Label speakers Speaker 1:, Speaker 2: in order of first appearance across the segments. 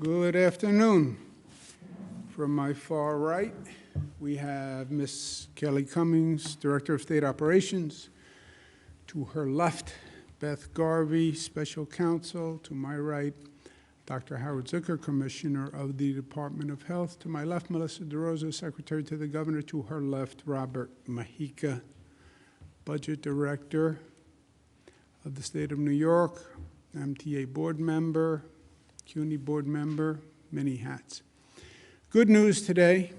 Speaker 1: Good afternoon. From my far right, we have Ms. Kelly Cummings, Director of State Operations. To her left, Beth Garvey, Special Counsel. To my right, Dr. Howard Zucker, Commissioner of the Department of Health. To my left, Melissa DeRosa, Secretary to the Governor. To her left, Robert Mahika, Budget Director of the State of New York, MTA Board Member, CUNY Board Member, many hats. Good news today,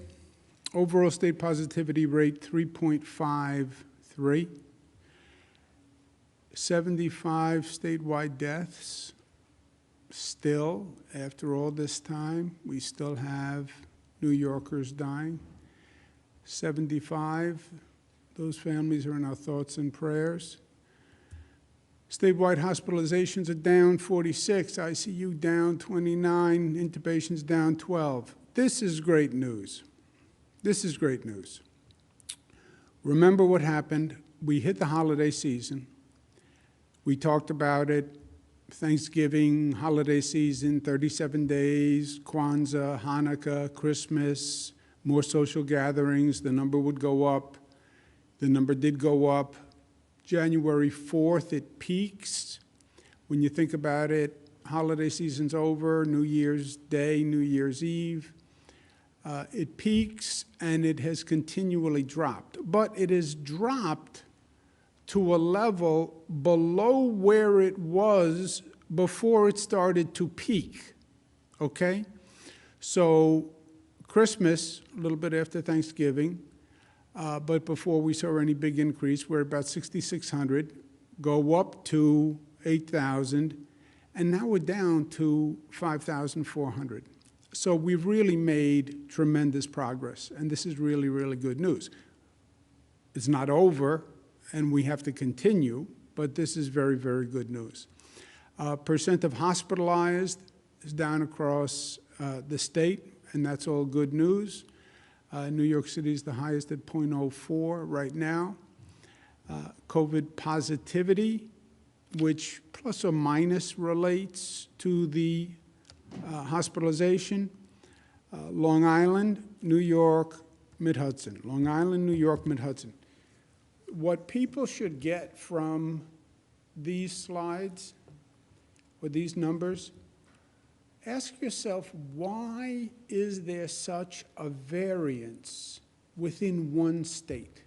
Speaker 1: overall state positivity rate 3.53, 75 statewide deaths. Still, after all this time, we still have New Yorkers dying. 75, those families are in our thoughts and prayers. Statewide hospitalizations are down 46, ICU down 29, intubations down 12. This is great news. This is great news. Remember what happened. We hit the holiday season. We talked about it. Thanksgiving, holiday season, 37 days, Kwanzaa, Hanukkah, Christmas, more social gatherings. The number would go up. The number did go up. January 4th, it peaks. When you think about it, holiday season's over, New Year's Day, New Year's Eve. It peaks, and it has continually dropped. But it has dropped to a level below where it was before it started to peak, okay? So Christmas, a little bit after Thanksgiving, but before we saw any big increase, we're about 6,600, go up to 8,000, and now we're down to 5,400. So we've really made tremendous progress, and this is really, really good news. It's not over, and we have to continue, but this is very, very good news. Percent of hospitalized is down across the state, and that's all good news. New York City is the highest at 0.04 right now. COVID positivity, which plus or minus relates to the hospitalization. Long Island, New York, Mid-Hudson. Long Island, New York, Mid-Hudson. What people should get from these slides or these numbers, ask yourself, why is there such a variance within one state?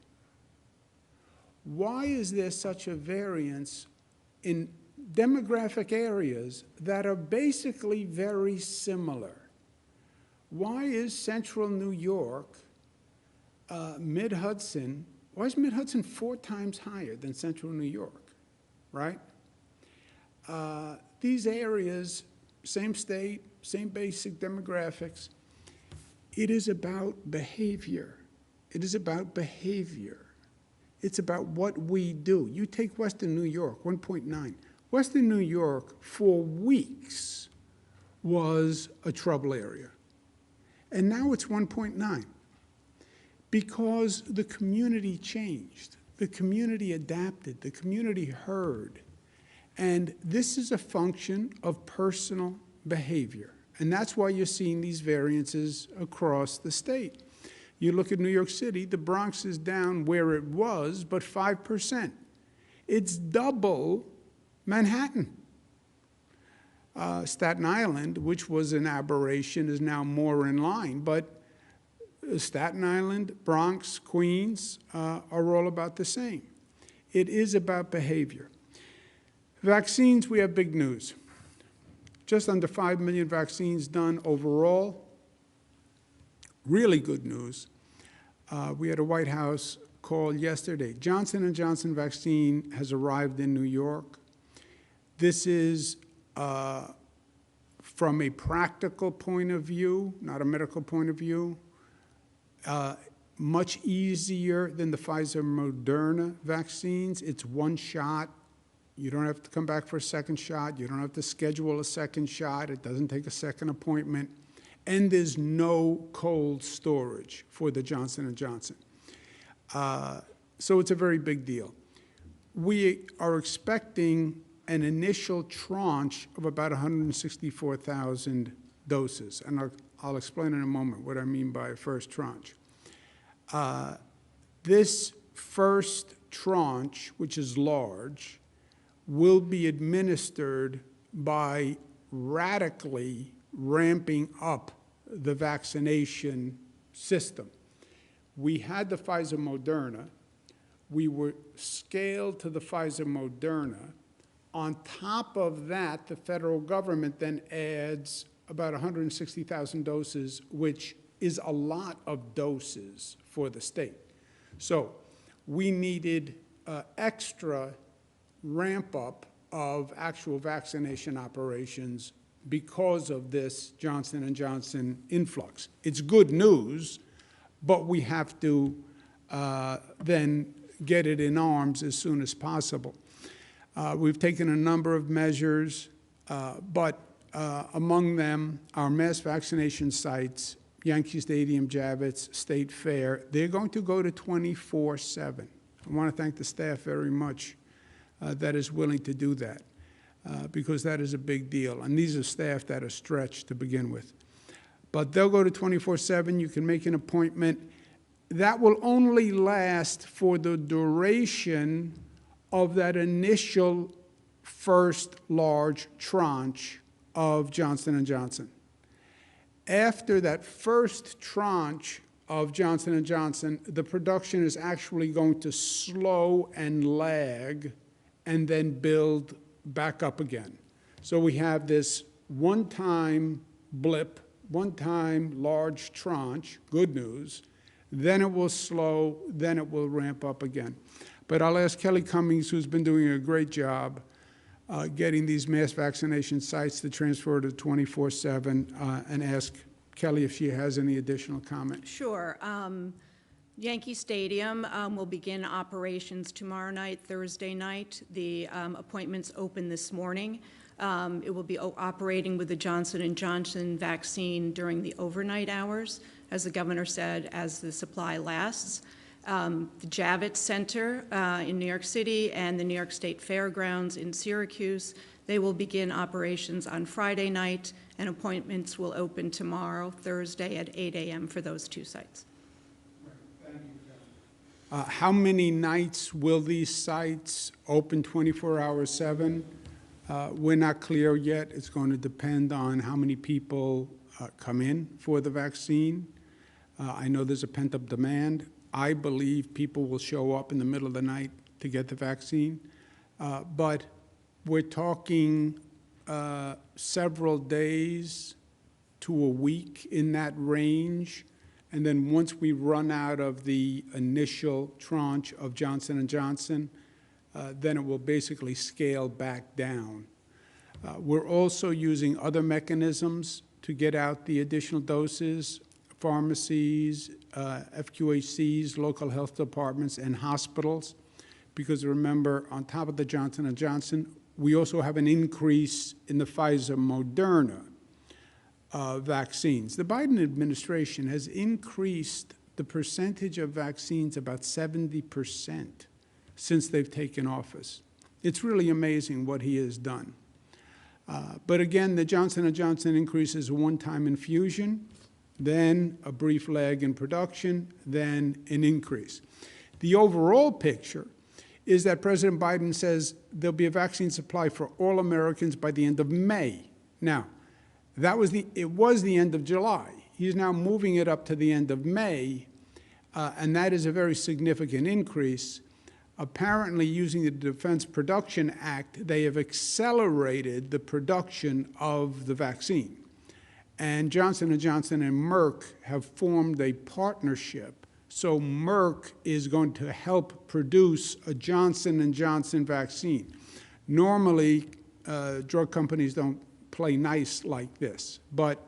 Speaker 1: Why is there such a variance in demographic areas that are basically very similar? Why is central New York, Mid-Hudson, why is Mid-Hudson 4 times higher than central New York, right? These areas, same state, same basic demographics. It is about behavior. It is about behavior. It's about what we do. You take Western New York, 1.9. Western New York, for weeks, was a trouble area. And now it's 1.9. Because the community changed. The community adapted. The community heard. And this is a function of personal behavior. And that's why you're seeing these variances across the state. You look at New York City, the Bronx is down where it was, but 5%. It's double Manhattan. Staten Island, which was an aberration, is now more in line. But Staten Island, Bronx, Queens are all about the same. It is about behavior. Vaccines, we have big news. Just under 5 million vaccines done overall. Really good news. We had a White House call yesterday. Johnson & Johnson vaccine has arrived in New York. This is, from a practical point of view, not a medical point of view, much easier than the Pfizer-Moderna vaccines. It's one shot. You don't have to come back for a second shot. You don't have to schedule a second shot. It doesn't take a second appointment. And there's no cold storage for the Johnson & Johnson. So it's a very big deal. We are expecting an initial tranche of about 164,000 doses, and I'll explain in a moment what I mean by first tranche. This first tranche, which is large, will be administered by radically ramping up the vaccination system. We had the Pfizer-Moderna. We were scaled to the Pfizer-Moderna. On top of that, the federal government then adds about 160,000 doses, which is a lot of doses for the state. So we needed extra ramp-up of actual vaccination operations because of this Johnson & Johnson influx. It's good news, but we have to then get it in arms as soon as possible. We've taken a number of measures, but among them, our mass vaccination sites, Yankee Stadium, Javits, State Fair, they're going to go to 24/7. I want to thank the staff very much that is willing to do that, because that is a big deal. And these are staff that are stretched to begin with. But they'll go to 24/7. You can make an appointment. That will only last for the duration of that initial first large tranche of Johnson & Johnson. After that first tranche of Johnson & Johnson, the production is actually going to slow and lag and then build back up again. So we have this one-time blip, one-time large tranche, good news, then it will slow, then it will ramp up again. But I'll ask Kelly Cummings, who's been doing a great job getting these mass vaccination sites to transfer to 24/7, and ask Kelly if she has any additional comment.
Speaker 2: Sure. Yankee Stadium will begin operations tomorrow night, Thursday night. The appointments open this morning. It will be operating with the Johnson & Johnson vaccine during the overnight hours, as the governor said, as the supply lasts. The Javits Center in New York City and the New York State Fairgrounds in Syracuse, they will begin operations on Friday night, and appointments will open tomorrow, Thursday at 8 a.m. for those two sites.
Speaker 1: Thank you. How many nights will these sites open 24 hours, 7? We're not clear yet. It's going to depend on how many people come in for the vaccine. I know there's a pent-up demand. I believe people will show up in the middle of the night to get the vaccine. But we're talking several days to a week in that range. And then once we run out of the initial tranche of Johnson & Johnson, then it will basically scale back down. We're also using other mechanisms to get out the additional doses, pharmacies, FQHCs, local health departments, and hospitals. Because remember, on top of the Johnson & Johnson, we also have an increase in the Pfizer-Moderna vaccines. The Biden administration has increased the percentage of vaccines about 70% since they've taken office. It's really amazing what he has done. But again, the Johnson & Johnson increase is a one-time infusion, then a brief lag in production, then an increase. The overall picture is that President Biden says there'll be a vaccine supply for all Americans by the end of May. Now, it was the end of July. He's now moving it up to the end of May, and that is a very significant increase. Apparently, using the Defense Production Act, they have accelerated the production of the vaccine. And Johnson & Johnson and Merck have formed a partnership. So Merck is going to help produce a Johnson & Johnson vaccine. Normally, drug companies don't play nice like this. But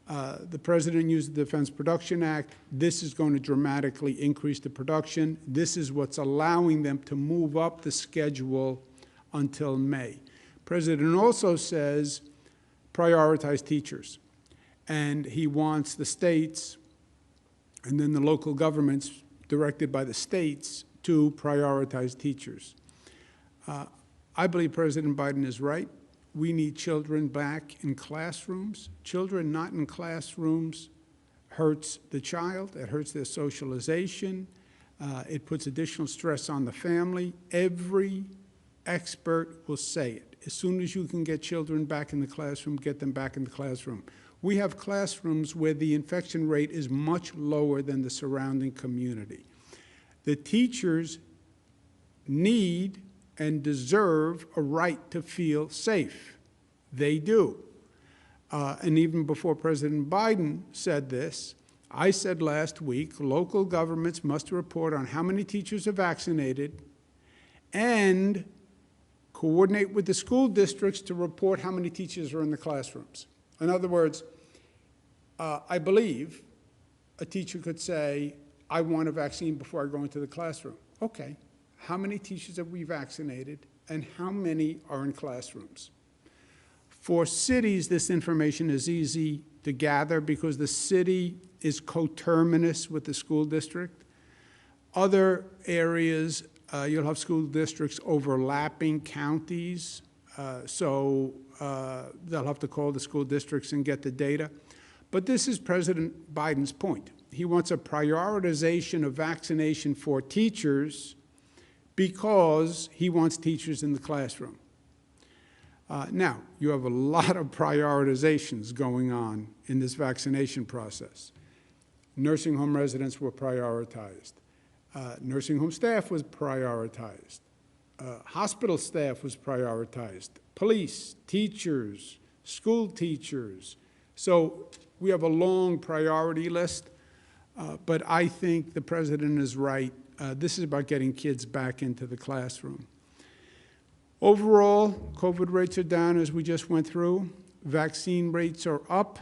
Speaker 1: the president used the Defense Production Act. This is going to dramatically increase the production. This is what's allowing them to move up the schedule until May. The president also says prioritize teachers. And he wants the states and then the local governments directed by the states to prioritize teachers. I believe President Biden is right. we need children back in classrooms. Children not in classrooms hurts the child, it hurts their socialization, it puts additional stress on the family. Every expert will say it. As soon as you can get children back in the classroom, get them back in the classroom. We have classrooms where the infection rate is much lower than the surrounding community. The teachers need and deserve a right to feel safe. They do. And even before President Biden said this, I said last week, local governments must report on how many teachers are vaccinated and coordinate with the school districts to report how many teachers are in the classrooms. In other words, I believe a teacher could say, I want a vaccine before I go into the classroom. Okay, how many teachers have we vaccinated and how many are in classrooms? For cities, this information is easy to gather because the city is coterminous with the school district. Other areas, you'll have school districts overlapping counties, so they'll have to call the school districts and get the data. But this is President Biden's point. He wants a prioritization of vaccination for teachers because he wants teachers in the classroom. Now, you have a lot of prioritizations going on in this vaccination process. Nursing home residents were prioritized. Nursing home staff was prioritized. Hospital staff was prioritized. Police, teachers, school teachers. So we have a long priority list, but I think the president is right. This is about getting kids back into the classroom. Overall, COVID rates are down as we just went through. Vaccine rates are up,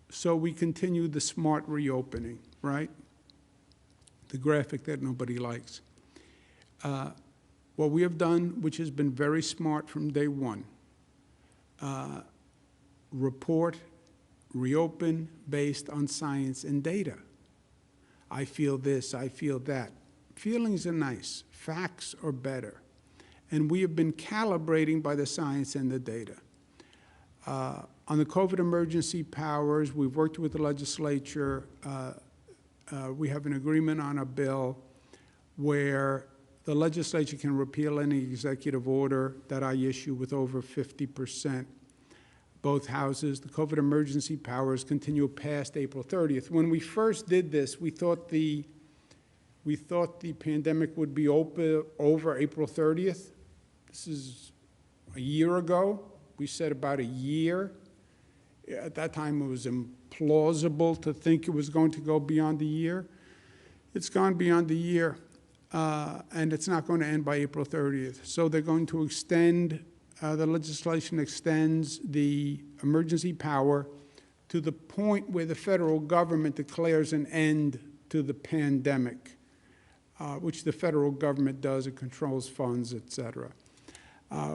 Speaker 1: so we continue the smart reopening, right? The graphic that nobody likes. What we have done, which has been very smart from day one, report, reopen based on science and data. I feel this, I feel that. Feelings are nice, facts are better. And we have been calibrating by the science and the data. On the COVID emergency powers, we've worked with the legislature. We have an agreement on a bill where the legislature can repeal any executive order that I issue with over 50%. Both houses, the COVID emergency powers continue past April 30th. When we first did this, we thought the pandemic would be over April 30th. This is a year ago. We said about a year. At that time, it was implausible to think it was going to go beyond a year. It's gone beyond a year, and it's not going to end by April 30th. So they're going to extend, the legislation extends the emergency power to the point where the federal government declares an end to the pandemic, which the federal government does. It controls funds, et cetera.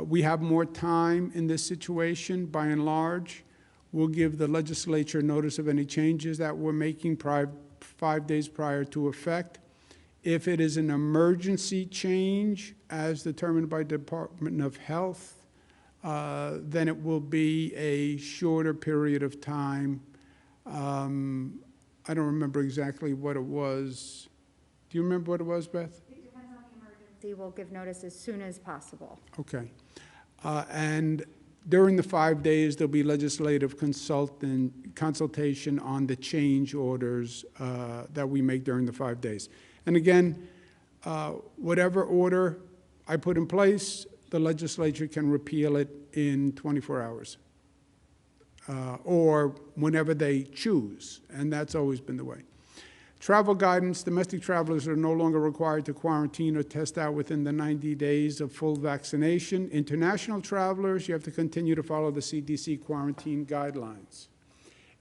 Speaker 1: We have more time in this situation, by and large. We'll give the legislature notice of any changes that we're making 5 days prior to effect. If it is an emergency change, as determined by the Department of Health, then it will be a shorter period of time. I don't remember exactly what it was. Do you remember what it was, Beth?
Speaker 3: Will give notice as soon as possible.
Speaker 1: Okay. And during the 5 days, there'll be legislative consultation on the change orders that we make during the 5 days. And again, whatever order I put in place, the legislature can repeal it in 24 hours or whenever they choose, and that's always been the way. Travel guidance, domestic travelers are no longer required to quarantine or test out within the 90 days of full vaccination. International travelers, you have to continue to follow the CDC quarantine guidelines.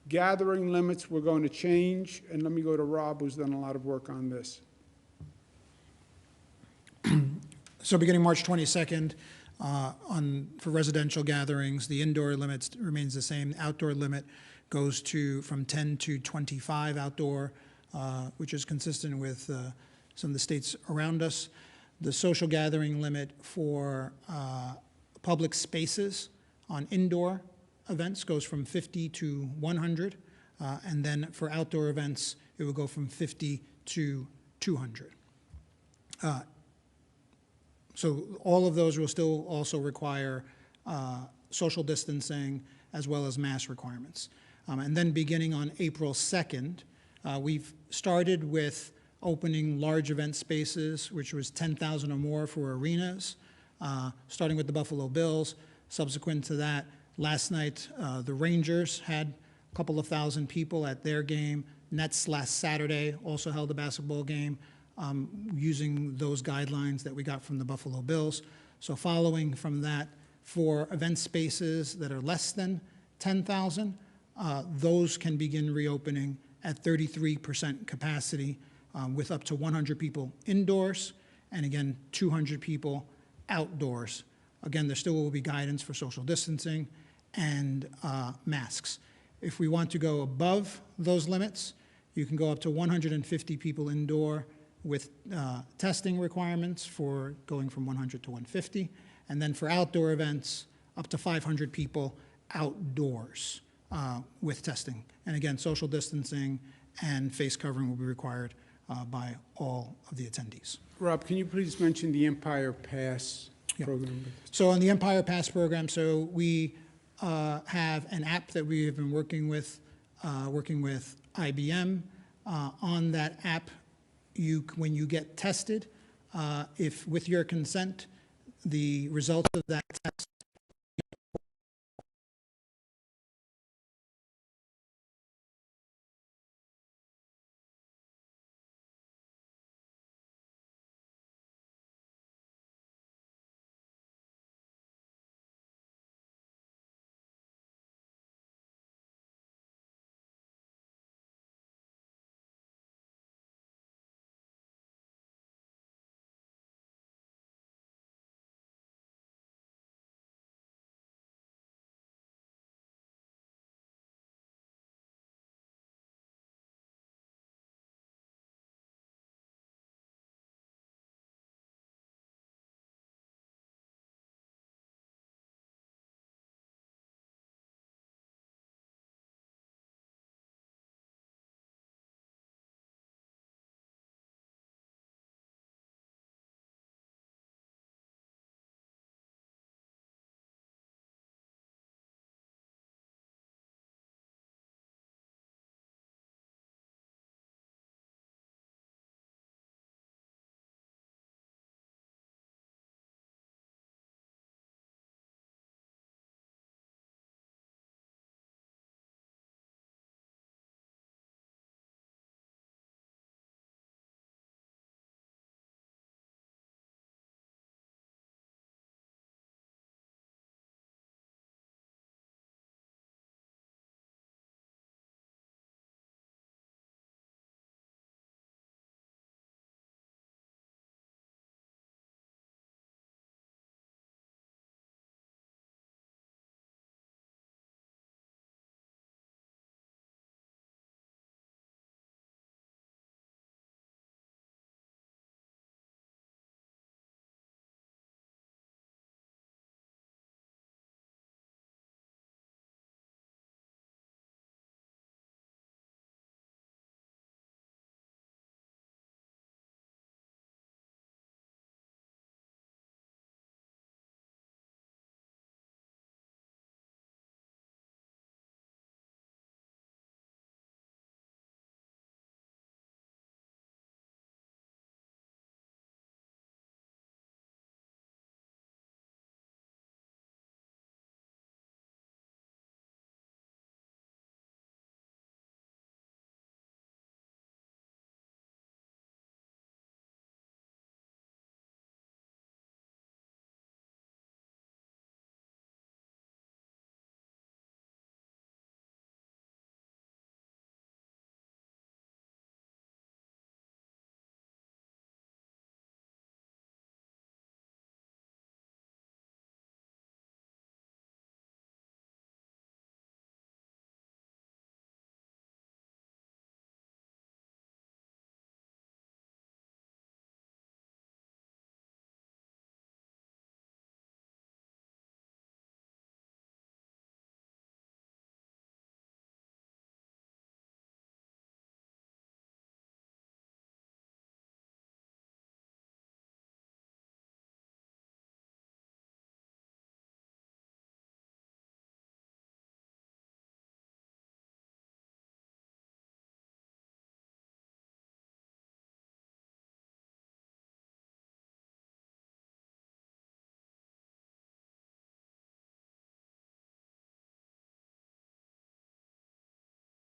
Speaker 1: Gathering limits, we're going to change, and let me go to Rob, who's done a lot of work on this.
Speaker 4: So beginning March 22nd, for residential gatherings, the indoor limit remains the same. Outdoor limit goes from 10 to 25 outdoor, which is consistent with some of the states around us. The social gathering limit for public spaces on indoor events goes from 50 to 100, and then for outdoor events, it will go from 50 to 200. So all of those will still also require social distancing as well as mask requirements. And then beginning on April 2nd, we've started with opening large event spaces, which was 10,000 or more for arenas, starting with the Buffalo Bills. Subsequent to that, last night, the Rangers had a couple of thousand people at their game. Nets last Saturday also held a basketball game using those guidelines that we got from the Buffalo Bills. So following from that, for event spaces that are less than 10,000, those can begin reopening at 33% capacity with up to 100 people indoors and again 200 people outdoors. Again, there still will be guidance for social distancing and masks. If we want to go above those limits, you can go up to 150 people indoor with testing requirements for going from 100 to 150, and then for outdoor events, up to 500 people outdoors with testing. And again, social distancing and face covering will be required by all of the attendees.
Speaker 1: Rob, can you please mention the Empire Pass program?
Speaker 4: So on the Empire Pass program, so we have an app that we have been working with IBM. On that app, when you get tested, if with your consent, the results of that test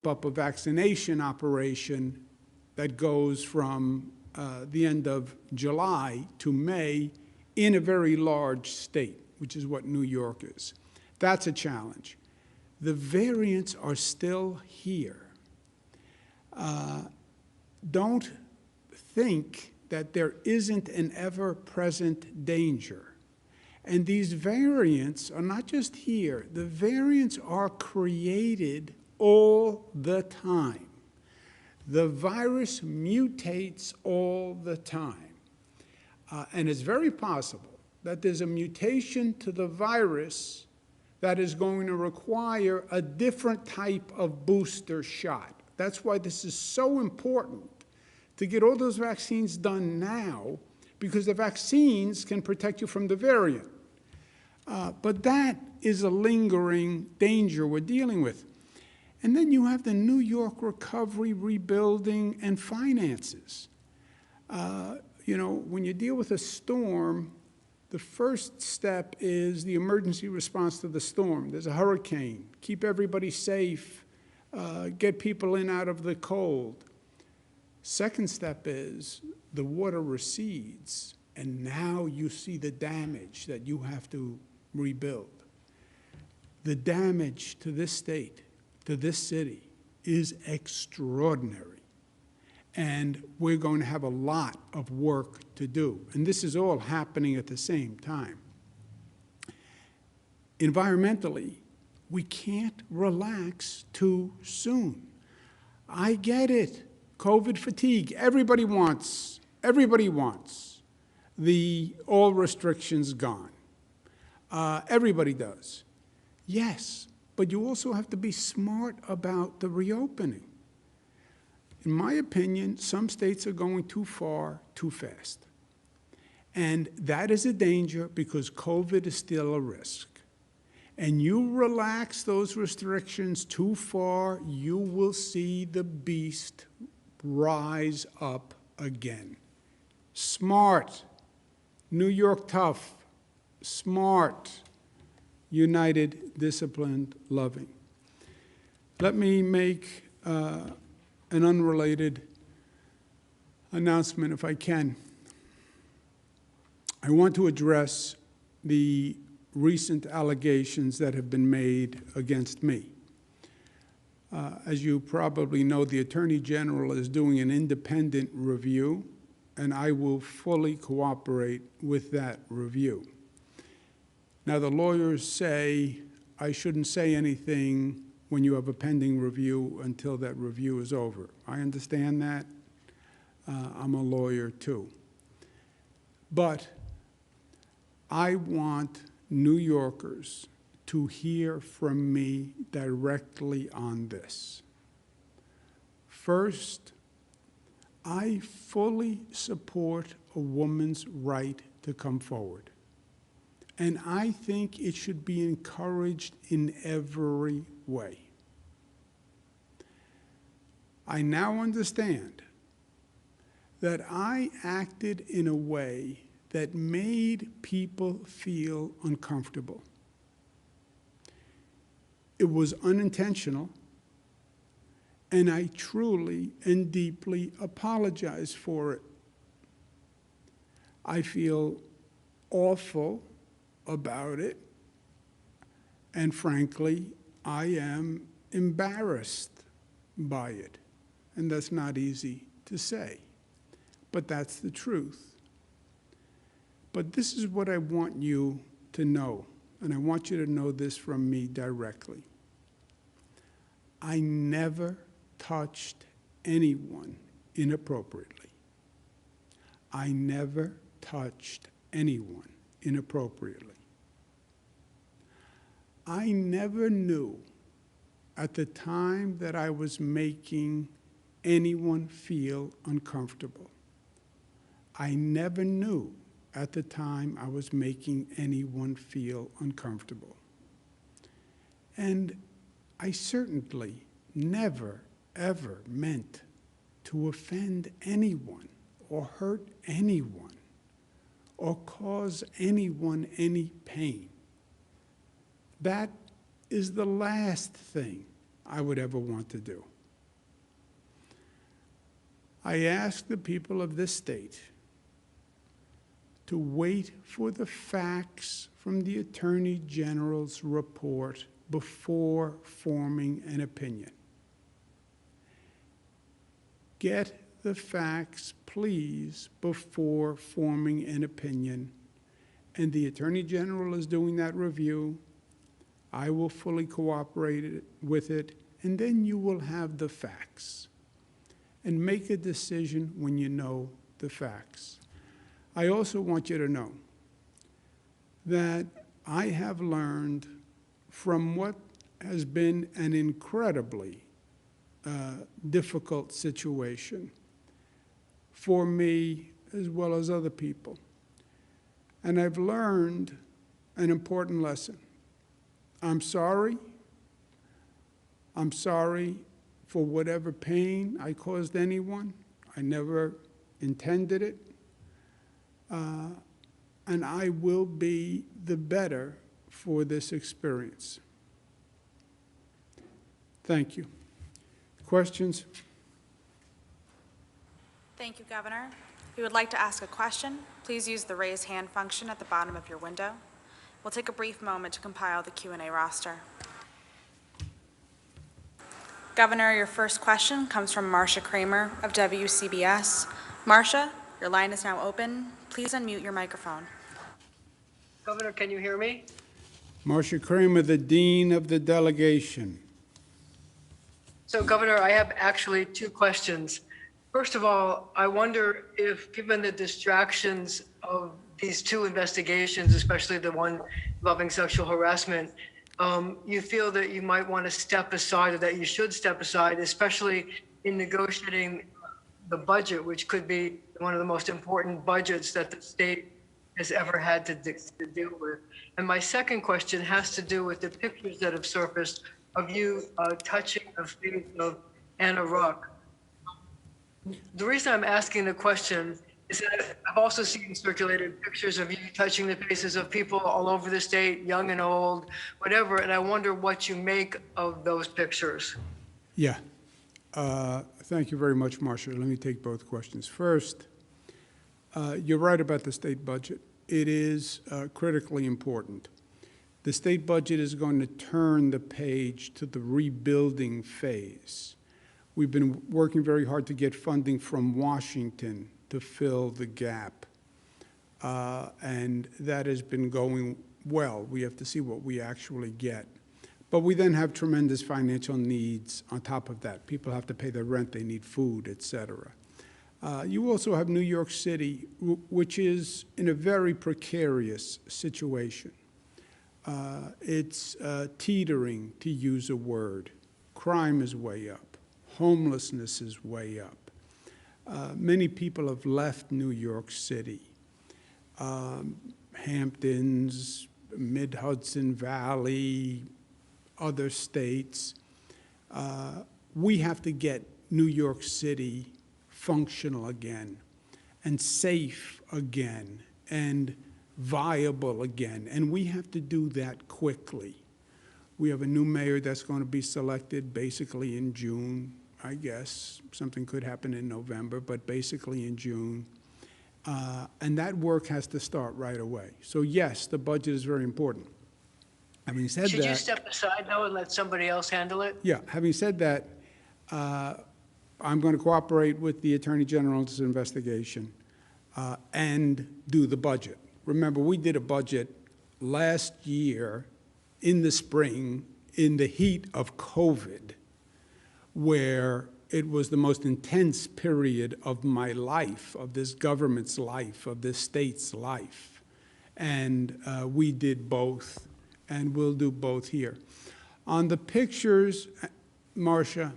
Speaker 1: up a vaccination operation that goes from the end of July to May in a very large state, which is what New York is. That's a challenge. The variants are still here. Don't think that there isn't an ever-present danger. And these variants are not just here. The variants are created all the time. The virus mutates all the time. And it's very possible that there's a mutation to the virus that is going to require a different type of booster shot. That's why this is so important to get all those vaccines done now, because the vaccines can protect you from the variant. But that is a lingering danger we're dealing with. And then you have the New York recovery, rebuilding, and finances. You know, when you deal with a storm, the first step is the emergency response to the storm. There's a hurricane. Keep everybody safe. Get people in out of the cold. Second step is the water recedes, and now you see the damage that you have to rebuild. The damage to this state, to this city, is extraordinary. And we're going to have a lot of work to do. And this is all happening at the same time. Environmentally, we can't relax too soon. I get it. COVID fatigue. Everybody wants the all restrictions gone. Everybody does. Yes, but you also have to be smart about the reopening. In my opinion, some states are going too far, too fast. And that is a danger because COVID is still a risk. And you relax those restrictions too far, you will see the beast rise up again. Smart, New York tough, smart, united, disciplined, loving. Let me make an unrelated announcement, if I can. I want to address the recent allegations that have been made against me. As you probably know, the Attorney General is doing an independent review, and I will fully cooperate with that review. Now, the lawyers say I shouldn't say anything when you have a pending review until that review is over. I understand that. I'm a lawyer too. But I want New Yorkers to hear from me directly on this. First, I fully support a woman's right to come forward. And I think it should be encouraged in every way. I now understand that I acted in a way that made people feel uncomfortable. It was unintentional, and I truly and deeply apologize for it. I feel awful about it, and frankly, I am embarrassed by it. And that's not easy to say, but that's the truth. But this is what I want you to know, and I want you to know this from me directly. I never touched anyone inappropriately. I never touched anyone inappropriately. I never knew at the time that I was making anyone feel uncomfortable. I never knew at the time I was making anyone feel uncomfortable. And I certainly never, ever meant to offend anyone or hurt anyone or cause anyone any pain. That is the last thing I would ever want to do. I ask the people of this state to wait for the facts from the Attorney General's report before forming an opinion. Get the facts, please, before forming an opinion. And the Attorney General is doing that review. I will fully cooperate with it, and then you will have the facts. And make a decision when you know the facts. I also want you to know that I have learned from what has been an incredibly difficult situation for me as well as other people. And I've learned an important lesson. I'm sorry. I'm sorry for whatever pain I caused anyone. I never intended it. And I will be the better for this experience. Thank you. Questions?
Speaker 5: Thank you, Governor. If you would like to ask a question, please use the raise hand function at the bottom of your window. We'll take a brief moment to compile the Q&A roster. Governor, your first question comes from Marcia Kramer of WCBS. Marcia, your line is now open. Please unmute your microphone.
Speaker 6: Governor, can you hear me?
Speaker 1: Marcia Kramer, the Dean of the Delegation.
Speaker 6: So, Governor, I have actually two questions. First of all, I wonder if, given the distractions of these two investigations, especially the one involving sexual harassment, you feel that you might want to step aside, or that you should step aside, especially in negotiating the budget, which could be one of the most important budgets that the state has ever had to deal with. And my second question has to do with the pictures that have surfaced of you touching the face of Anna Ruck. The reason I'm asking the question is that I've also seen circulated pictures of you touching the faces of people all over the state, young and old, whatever, and I wonder what you make of those pictures.
Speaker 1: Yeah. Thank you very much, Marcia. Let me take both questions. First, you're right about the state budget. It is critically important. The state budget is going to turn the page to the rebuilding phase. We've been working very hard to get funding from Washington to fill the gap, and that has been going well. We have to see what we actually get. But we then have tremendous financial needs on top of that. People have to pay their rent, they need food, et cetera. You also have New York City, which is in a very precarious situation. It's teetering, to use a word. Crime is way up. Homelessness is way up. Many people have left New York City. Hamptons, Mid-Hudson Valley, other states. We have to get New York City functional again, and safe again, and viable again. And we have to do that quickly. We have a new mayor that's going to be selected basically in June, I guess. Something could happen in November, but basically in June. And that work has to start right away. So yes, the budget is very important. Having said that—
Speaker 6: Should you step aside, though, and let somebody else handle it?
Speaker 1: Yeah, having said that, I'm going to cooperate with the Attorney General's investigation and do the budget. Remember, we did a budget last year in the spring in the heat of COVID, where it was the most intense period of my life, of this government's life, of this state's life. And we did both, and we'll do both here. On the pictures, Marcia,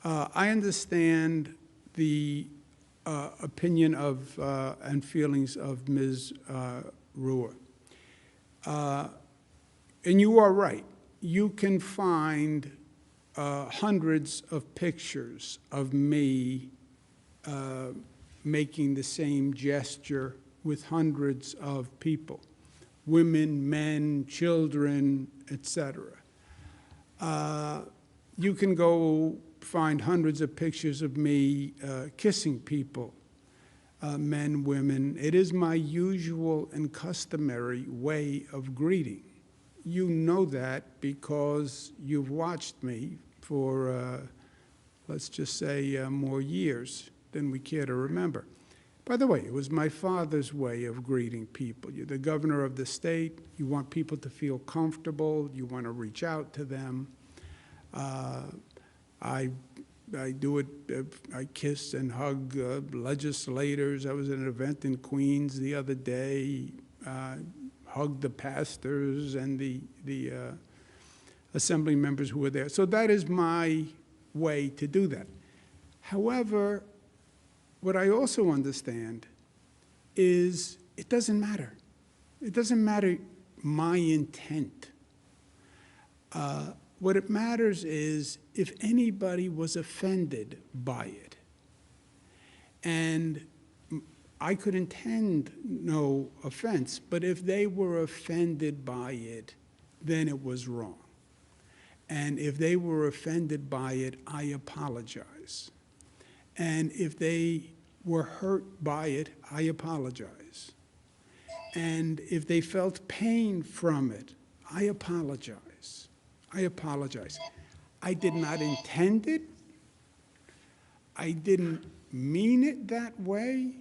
Speaker 1: I understand the opinion of and feelings of Ms. Ruhr. And you are right. You can find hundreds of pictures of me making the same gesture with hundreds of people, women, men, children, etc. You can go find hundreds of pictures of me kissing people, men, women. It is my usual and customary way of greeting. You know that because you've watched me for, let's just say, more years than we care to remember. By the way, it was my father's way of greeting people. You're the governor of the state. You want people to feel comfortable. You want to reach out to them. I do it. I kiss and hug legislators. I was at an event in Queens the other day. Hugged the pastors and the assembly members who were there. So that is my way to do that. However, what I also understand is it doesn't matter. It doesn't matter my intent. What it matters is if anybody was offended by it. And I could intend no offense, but if they were offended by it, then it was wrong. And if they were offended by it, I apologize. And if they were hurt by it, I apologize. And if they felt pain from it, I apologize. I apologize. I did not intend it. I didn't mean it that way.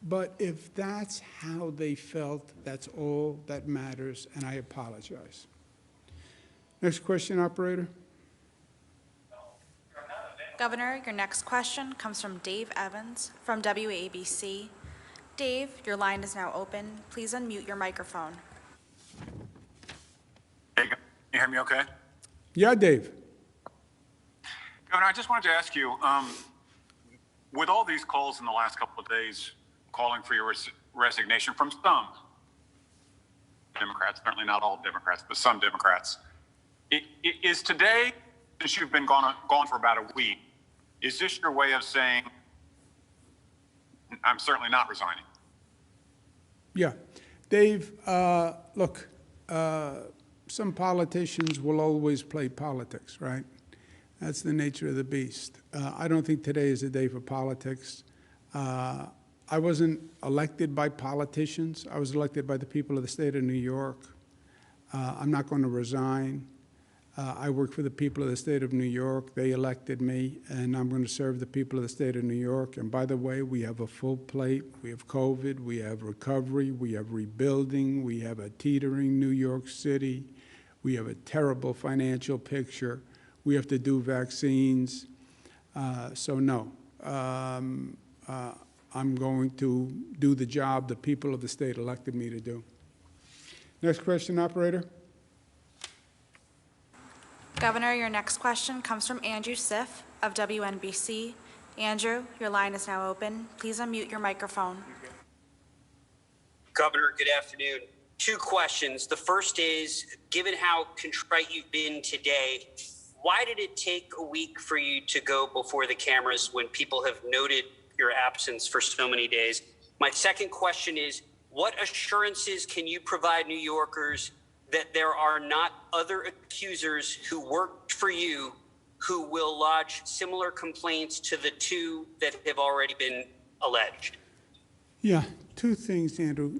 Speaker 1: But if that's how they felt, that's all that matters, and I apologize. Next question, operator.
Speaker 5: Governor, your next question comes from Dave Evans from WABC. Dave, your line is now open. Please unmute your microphone.
Speaker 7: Hey, can you hear me okay?
Speaker 1: Yeah, Dave.
Speaker 7: Governor, I just wanted to ask you, with all these calls in the last couple of days calling for your resignation from some Democrats, certainly not all Democrats, but some Democrats, is today, since you've been gone for about a week, is this your way of saying, I'm certainly not resigning?
Speaker 1: Yeah. Dave, look, some politicians will always play politics, right? That's the nature of the beast. I don't think today is a day for politics. I wasn't elected by politicians. I was elected by the people of the state of New York. I'm not going to resign. I work for the people of the state of New York. They elected me, and I'm going to serve the people of the state of New York. And by the way, we have a full plate. We have COVID. We have recovery. We have rebuilding. We have a teetering New York City. We have a terrible financial picture. We have to do vaccines. So no. I'm going to do the job the people of the state elected me to do. Next question, operator.
Speaker 5: Governor, your next question comes from Andrew Siff of WNBC. Andrew, your line is now open. Please unmute your microphone.
Speaker 8: Governor, good afternoon. Two questions. The first is, given how contrite you've been today, why did it take a week for you to go before the cameras when people have noted your absence for so many days? My second question is, what assurances can you provide New Yorkers that there are not other accusers who worked for you who will lodge similar complaints to the two that have already been alleged?
Speaker 1: Yeah, two things, Andrew.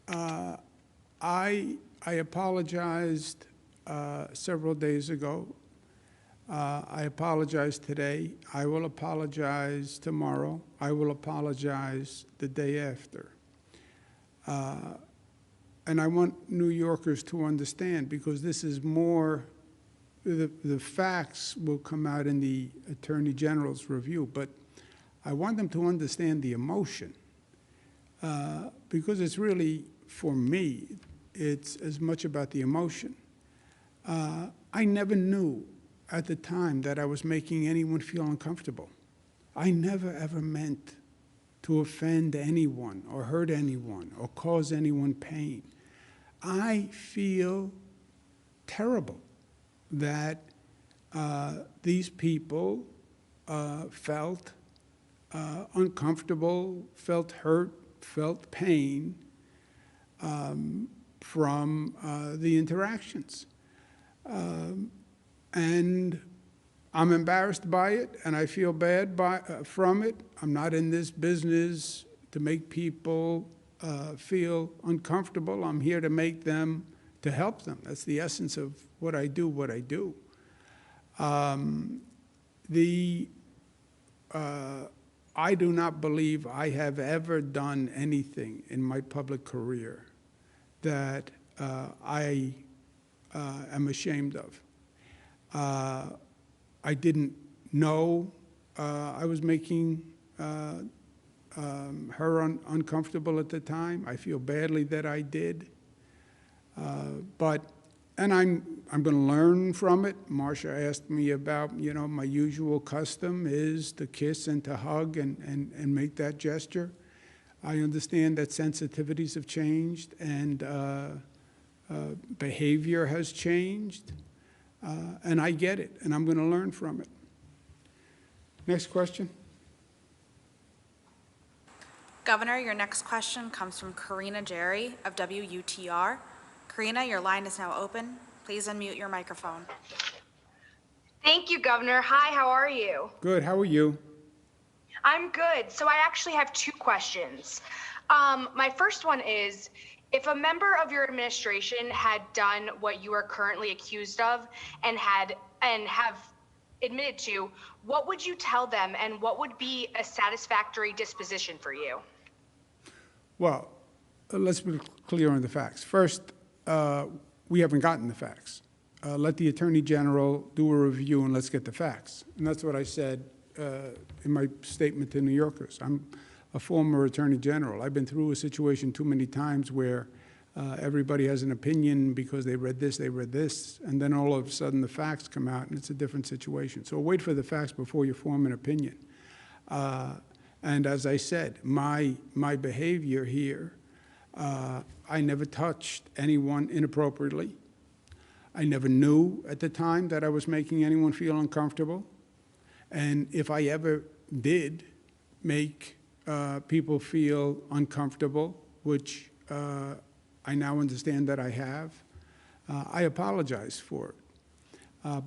Speaker 1: I apologized several days ago. I apologize today. I will apologize tomorrow. I will apologize the day after. And I want New Yorkers to understand, because this is more, the facts will come out in the Attorney General's review, but I want them to understand the emotion, because it's really, for me, it's as much about the emotion. I never knew at the time that I was making anyone feel uncomfortable. I never, ever meant to offend anyone or hurt anyone or cause anyone pain. I feel terrible that these people felt uncomfortable, felt hurt, felt pain from the interactions. And I'm embarrassed by it, and I feel bad from it. I'm not in this business to make people feel uncomfortable. I'm here to to help them. That's the essence of what I do. I do not believe I have ever done anything in my public career that I am ashamed of. I didn't know I was making her uncomfortable at the time. I feel badly that I did. And I'm going to learn from it. Marcia asked me about, my usual custom is to kiss and to hug and make that gesture. I understand that sensitivities have changed and behavior has changed. And I get it, and I'm going to learn from it. Next question.
Speaker 5: Governor, your next question comes from Karina Jerry of WUTR. Karina, your line is now open. Please unmute your microphone.
Speaker 9: Thank you, Governor. Hi, how are you?
Speaker 1: Good, how are you?
Speaker 9: I'm good. So I actually have two questions. My first one is, if a member of your administration had done what you are currently accused of and have admitted to, what would you tell them and what would be a satisfactory disposition for you?
Speaker 1: Well, let's be clear on the facts. First, we haven't gotten the facts. Let the Attorney General do a review and let's get the facts. And that's what I said in my statement to New Yorkers. I'm a former Attorney General. I've been through a situation too many times where everybody has an opinion because they read this, and then all of a sudden the facts come out and it's a different situation. So wait for the facts before you form an opinion. And as I said, my behavior here, I never touched anyone inappropriately. I never knew at the time that I was making anyone feel uncomfortable. And if I ever did make people feel uncomfortable, which I now understand that I have, I apologize for it.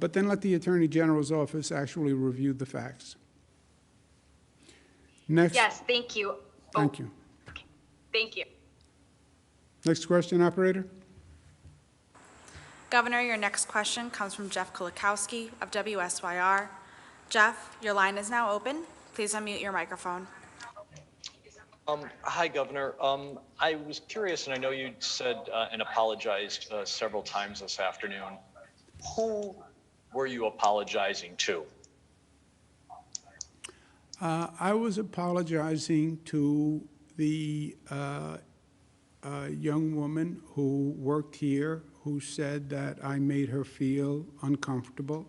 Speaker 1: But then let the Attorney General's office actually review the facts. Next.
Speaker 9: Yes, thank you.
Speaker 1: Thank you.
Speaker 9: Okay. Thank you.
Speaker 1: Next question, operator.
Speaker 5: Governor, your next question comes from Jeff Kulikowski of WSYR. Jeff, your line is now open. Please unmute your microphone.
Speaker 10: Hi, Governor. I was curious, and I know you said and apologized several times this afternoon. Who were you apologizing to?
Speaker 1: I was apologizing to the young woman who worked here who said that I made her feel uncomfortable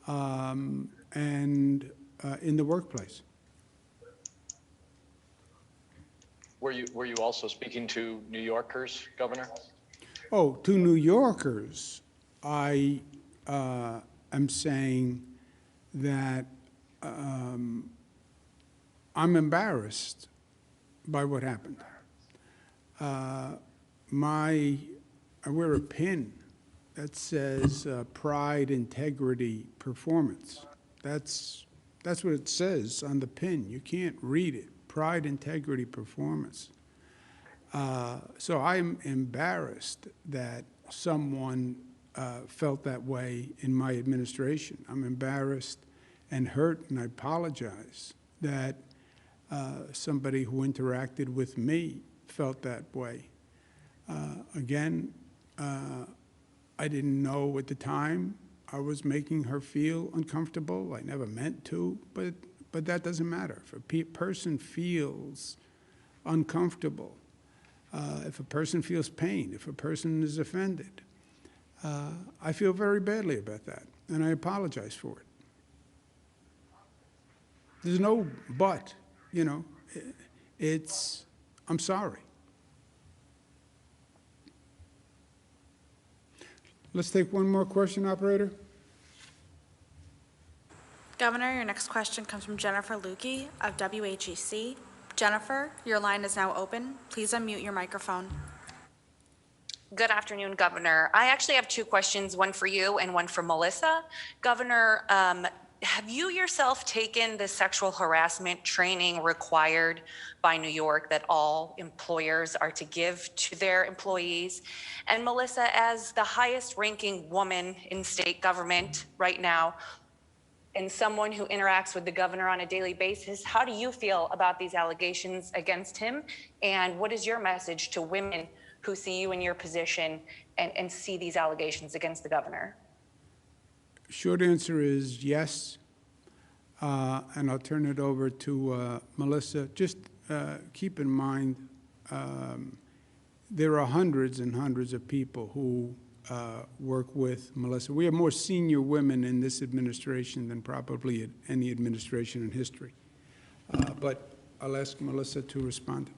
Speaker 1: and in the workplace.
Speaker 10: Were you also speaking to New Yorkers, Governor?
Speaker 1: Oh, to New Yorkers, I am saying that I'm embarrassed by what happened. I wear a pin that says pride, integrity, performance. That's what it says on the pin. You can't read it. Pride, integrity, performance. So I'm embarrassed that someone felt that way in my administration. I'm embarrassed and hurt, and I apologize that somebody who interacted with me felt that way. Again, I didn't know at the time I was making her feel uncomfortable. I never meant to, but that doesn't matter. If a person feels uncomfortable, if a person feels pain, if a person is offended, I feel very badly about that, and I apologize for it. There's no but, I'm sorry. Let's take one more question, operator.
Speaker 5: Governor, your next question comes from Jennifer Lukey of WHEC. Jennifer, your line is now open. Please unmute your microphone.
Speaker 11: Good afternoon, Governor. I actually have two questions, one for you and one for Melissa. Governor, have you yourself taken the sexual harassment training required by New York that all employers are to give to their employees? And Melissa, as the highest ranking woman in state government right now, and someone who interacts with the governor on a daily basis, how do you feel about these allegations against him? And what is your message to women who see you in your position and see these allegations against the governor?
Speaker 1: Short answer is yes, and I'll turn it over to Melissa. Just keep in mind, there are hundreds and hundreds of people who work with Melissa. We have more senior women in this administration than probably any administration in history. But I'll ask Melissa to respond.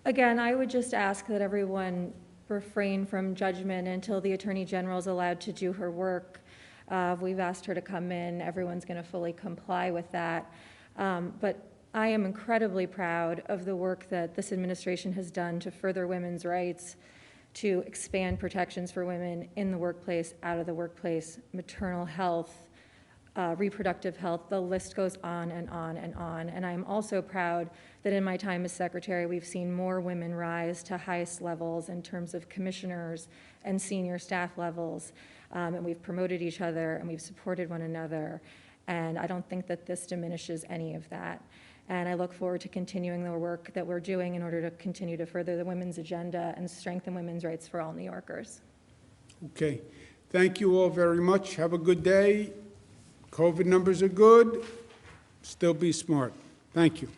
Speaker 12: Again, I would just ask that everyone refrain from judgment until the Attorney General is allowed to do her work. We've asked her to come in. Everyone's going to fully comply with that. But I am incredibly proud of the work that this administration has done to further women's rights, to expand protections for women in the workplace, out of the workplace, maternal health, reproductive health, the list goes on and on and on. And I'm also proud that in my time as secretary, we've seen more women rise to highest levels in terms of commissioners and senior staff levels. And we've promoted each other and we've supported one another. And I don't think that this diminishes any of that. And I look forward to continuing the work that we're doing in order to continue to further the women's agenda and strengthen women's rights for all New Yorkers.
Speaker 1: Okay. Thank you all very much. Have a good day. COVID numbers are good. Still be smart. Thank you.